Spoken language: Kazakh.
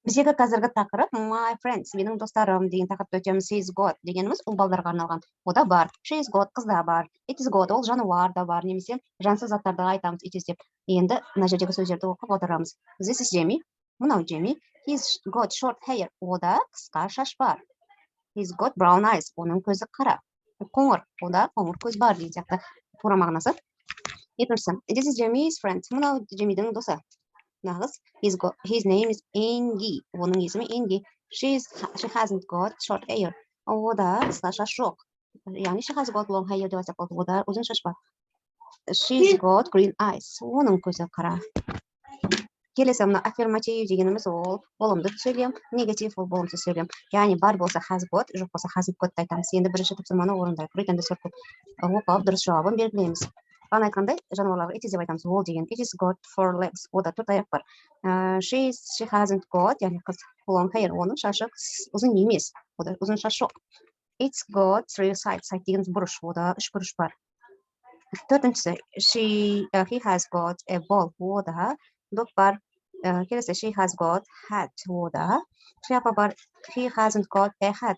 Біздегі қазіргі тақырып my friends, менің достарым деген тақырыпты өтеміз. She's got дегеніміз ол балдарға арналған. Ода бар. She's got қызда бар. It is got ол жануар да бар. Немесе жансыз заттарды айтамыз it is деп. Енді мына жердегі сөздерді оқып отырамыз. This is Jamie. Мынау Jamie. He's got short hair. Ода қысқа шаш бар. He's got brown eyes. Оның көзі қара. Қоңыр. Ода қоңыр көз бар деген сияқты тура мағынасы. Екіншісі. This is Jamie's friend. Мынау Jamie'дің досы. Нағыз. His name is Angie. Оның есімі Angie. She hasn't got short hair. Ода қысқа шаш жоқ. Яғни she has got long hair деп айтсақ болады. Ода ұзын шаш бар. She's got green eyes. Оның көзі қара. Келесі мына affirmative дегеніміз ол болымды сөйлем, негатив ол болымсыз сөйлем. Яғни бар болса has got, жоқ болса hasn't got айтамыз. Енді бірінші тапсырманы орындайық. Read and circle. Оқып дұрыс жауабын белгілейміз. Бағана айтқандай жануарларға it is деп айтамыз. Ол деген it is got four legs. Ода 4 аяқ бар. She hasn't got, яғни қыз long hair. Оның шашы ұзын емес. Ода ұзын шаш жоқ. It's got three sides. Side дегеніміз бұрыш. Ода 3 бұрыш бар. Төртіншісі he has got a ball. Ода доп бар. Келесі she has got hat. Ода шляпа бар. He hasn't got a hat.